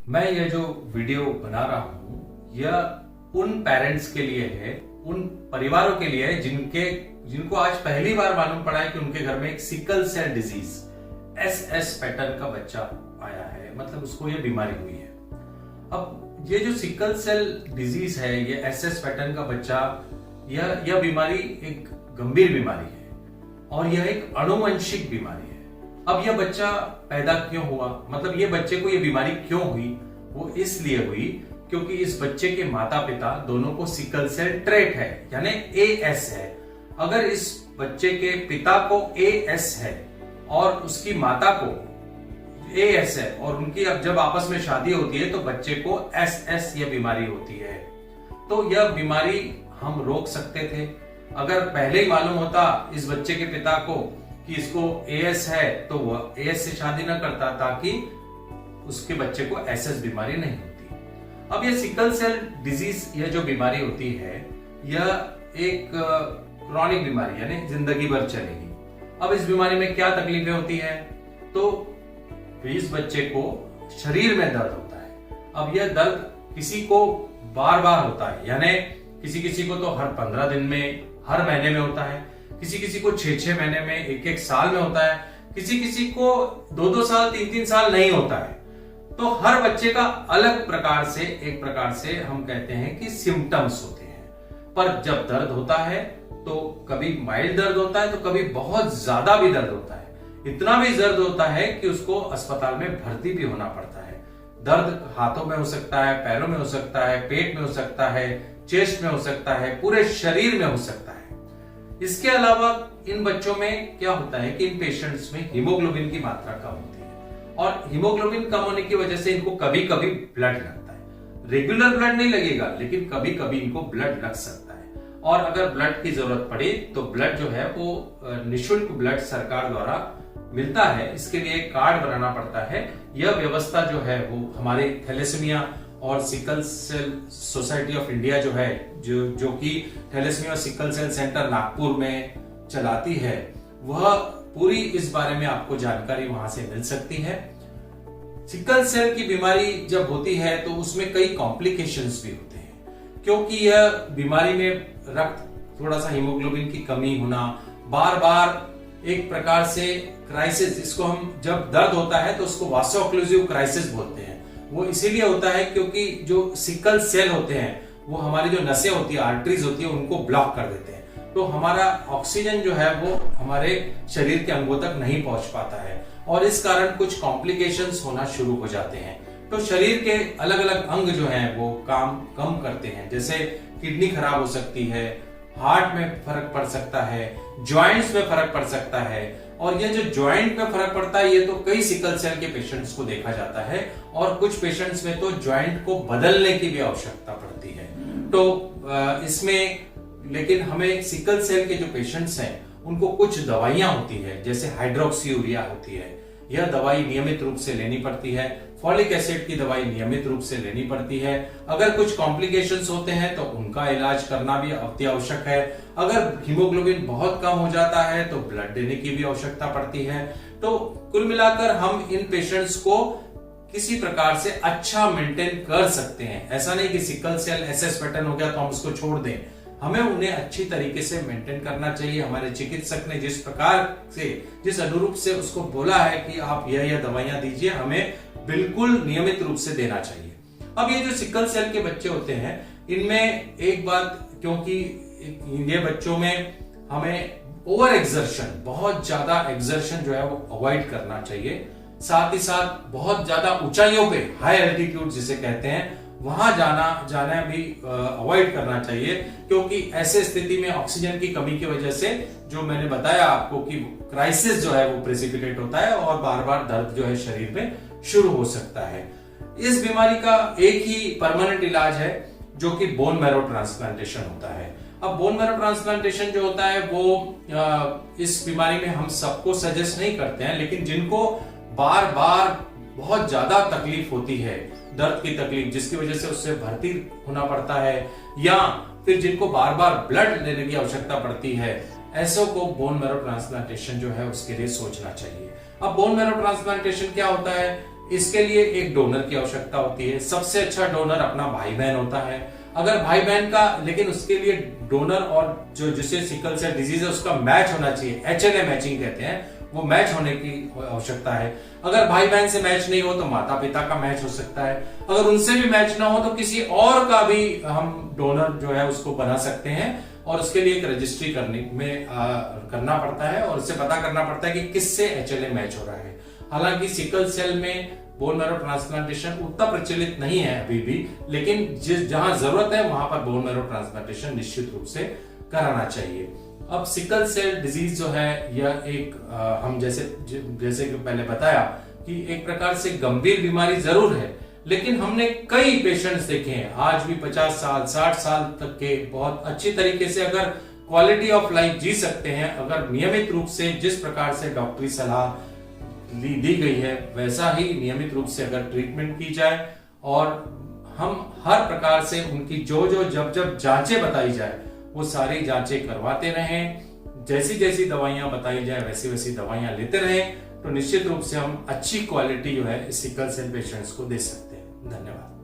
मैं ये जो वीडियो बना रहा हूँ यह उन पेरेंट्स के लिए है, उन परिवारों के लिए है जिनको आज पहली बार मालूम पड़ा है कि उनके घर में एक sickle cell disease SS pattern का बच्चा आया है, मतलब उसको ये बीमारी हुई है। अब ये जो सिकल सेल डिजीज है, ये एसएस पैटर्न का बच्चा, यह बीमारी एक गंभीर बीमारी है और यह एक आनुवंशिक बीमारी है। अब यह बच्चा पैदा क्यों हुआ, मतलब ये बच्चे को यह बीमारी क्यों हुई, वो इसलिए हुई क्योंकि इस बच्चे के माता पिता दोनों को सिकल सेल ट्रेट है, यानी एएस है। अगर इस बच्चे के पिता को एएस है और उसकी माता को एएस है और उनकी अब जब आपस में शादी होती है तो बच्चे को एसएस यह बीमारी होती है। तो यह बीमारी हम रोक सकते थे अगर पहले ही मालूम होता इस बच्चे के पिता को कि इसको एएस है, तो वह एएस से शादी न करता ताकि उसके बच्चे को एसएस बीमारी नहीं होती। अब यह सिकल सेल डिजीज, यह जो बीमारी होती है, यह एक क्रॉनिक बीमारी यानी जिंदगी भर चलेगी। अब इस बीमारी में क्या तकलीफें होती है, तो इस बच्चे को शरीर में दर्द होता है। अब यह दर्द किसी को बार बार होता है, यानी किसी को तो हर 15 दिन में, हर महीने में होता है, किसी को 6 महीने में, एक साल में होता है, किसी को 2 साल 3 साल नहीं होता है। तो हर बच्चे का अलग प्रकार से, एक प्रकार से हम कहते हैं कि सिम्टम्स होते हैं। पर जब दर्द होता है तो कभी माइल्ड दर्द होता है तो कभी बहुत ज्यादा भी दर्द होता है। इतना भी दर्द होता है कि उसको अस्पताल में भर्ती भी होना पड़ता है। दर्द हाथों में हो सकता है, पैरों में हो सकता है, पेट में हो सकता है, चेस्ट में हो सकता है, पूरे शरीर में हो सकता है। इसके अलावा इन बच्चों में क्या होता है कि इन पेशेंट्स में हीमोग्लोबिन की मात्रा कम होती है और हीमोग्लोबिन कम होने की वजह से इनको कभी कभी ब्लड लगता है। रेगुलर ब्लड नहीं लगेगा, लेकिन कभी कभी इनको ब्लड लग सकता है। और अगर ब्लड की जरूरत पड़े तो ब्लड जो है वो निःशुल्क ब्लड सरकार द्वारा मिलता है। इसके लिए कार्ड बनाना पड़ता है। यह व्यवस्था जो है वो हमारे थैलेसीमिया और sickle cell society of India जो है, जो कि थैलेसीमिया और सिकल सेल सेंटर नागपुर में चलाती है, वह पूरी इस बारे में आपको जानकारी वहां से मिल सकती है। सिकल सेल की बीमारी जब होती है तो उसमें कई कॉम्प्लिकेशंस भी होते हैं, क्योंकि यह बीमारी में रक्त, थोड़ा सा हीमोग्लोबिन की कमी होना, बार बार एक प्रकार से क्राइसिस, इसको हम जब दर्द होता है तो उसको वासो ऑक्लूसिव क्राइसिस बोलते हैं। वो इसीलिए होता है क्योंकि जो सिकल सेल होते हैं वो हमारी जो नसें होती है, आर्टरीज होती है, उनको ब्लॉक कर देते हैं। तो हमारा ऑक्सीजन जो है वो हमारे शरीर के अंगों तक नहीं पहुंच पाता है और इस कारण कुछ कॉम्प्लिकेशंस होना शुरू हो जाते हैं। तो शरीर के अलग अलग अंग जो हैं वो काम कम करते हैं, जैसे किडनी खराब हो सकती है, हार्ट में फर्क पड़ सकता है, जॉइंट्स में फर्क पड़ सकता है। और ये जो जॉइंट में फर्क पड़ता है ये तो कई सिकल सेल के पेशेंट्स को देखा जाता है और कुछ पेशेंट्स में तो जॉइंट को बदलने की भी आवश्यकता पड़ती है। तो इसमें लेकिन हमें सिकल सेल के जो पेशेंट्स हैं उनको कुछ दवाइयां होती है, जैसे हाइड्रोक्सीयूरिया होती है, यह दवाई नियमित रूप से लेनी पड़ती है। फॉलिक एसिड की दवाई नियमित रूप से लेनी पड़ती है। अगर कुछ कॉम्प्लिकेशंस होते हैं तो उनका इलाज करना भी अति आवश्यक है। अगर हीमोग्लोबिन बहुत कम हो जाता है तो ब्लड देने की भी आवश्यकता पड़ती है। तो कुल मिलाकर हम इन पेशेंट्स को किसी प्रकार से अच्छा मेंटेन कर सकते हैं। ऐसा नहीं कि सिकल सेल एसएस पैटर्न हो गया तो हम उसको छोड़ दें, हमें उन्हें अच्छी तरीके से मेंटेन करना चाहिए। हमारे चिकित्सक ने जिस प्रकार से, जिस अनुरूप से उसको बोला है कि आप यह दवाइयां दीजिए, हमें बिल्कुल नियमित रूप से देना चाहिए। अब ये जो सिकल सेल के बच्चे होते हैं, इनमें एक बात, क्योंकि ये बच्चों में हमें ओवर एक्सर्शन, बहुत ज्यादा एक्सर्शन जो है वो अवॉइड करना चाहिए। साथ ही साथ बहुत ज्यादा ऊंचाइयों पे, हाई एल्टीट्यूड जिसे कहते हैं, वहां जाना भी अवॉइड करना चाहिए, क्योंकि ऐसे स्थिति में ऑक्सीजन की कमी की वजह से, जो मैंने बताया आपको कि क्राइसिस जो है वो प्रेसिपिटेट होता है और बार बार दर्द जो है शरीर में शुरू हो सकता है। इस बीमारी का एक ही परमानेंट इलाज है जो कि बोन मैरो ट्रांसप्लांटेशन होता है। अब बोन मैरो ट्रांसप्लांटेशन जो होता है वो इस बीमारी में हम सबको सजेस्ट नहीं करते हैं, लेकिन जिनको बार बार बहुत ज्यादा तकलीफ होती है, दर्द की तकलीफ, जिसकी वजह से उससे भर्ती होना पड़ता है, या फिर जिनको बार बार ब्लड लेने की आवश्यकता पड़ती है, ऐसों को बोन मैरो ट्रांसप्लांटेशन जो है उसके लिए सोचना चाहिए। अब बोन मैरो ट्रांसप्लांटेशन क्या होता है, इसके लिए एक डोनर की आवश्यकता होती है। सबसे अच्छा डोनर अपना भाई बहन होता है। अगर भाई बहन का, लेकिन उसके लिए डोनर और जो जिसे सिकल सेल डिजीज है उसका मैच होना चाहिए, HLA मैचिंग कहते हैं, वो मैच होने की आवश्यकता है। अगर भाई बहन से मैच नहीं हो तो माता पिता का मैच हो सकता है। अगर उनसे भी मैच ना हो तो किसी और का भी हम डोनर जो है उसको बना सकते हैं, और उसके लिए एक रजिस्ट्री करना पड़ता है, और उससे पता करना पड़ता है कि किससे HLA मैच हो रहा है। हालांकि सिकल सेल में बोन मैरो ट्रांसप्लांटेशन उतना प्रचलित नहीं है अभी भी, लेकिन जहां जरूरत है वहां पर बोन मैरो ट्रांसप्लांटेशन निश्चित रूप से कराना चाहिए। अब सिकल सेल डिजीज जो है यह एक हम जैसे कि पहले बताया कि एक प्रकार से गंभीर बीमारी जरूर है, लेकिन हमने कई पेशेंट्स देखे हैं आज भी 50 साल 60 साल तक के बहुत अच्छी तरीके से अगर क्वालिटी ऑफ लाइफ जी सकते हैं, अगर नियमित रूप से जिस प्रकार से डॉक्टरी सलाह दी गई है वैसा ही नियमित रूप से अगर ट्रीटमेंट की जाए, और हम हर प्रकार से उनकी जब जांचें बताई जाए वो सारी जांचें करवाते रहें, जैसी जैसी दवाइयां बताई जाए वैसी वैसी दवाइयां लेते रहें, तो निश्चित रूप से हम अच्छी क्वालिटी जो है सिकल सेल पेशेंट्स को दे सकते हैं। धन्यवाद।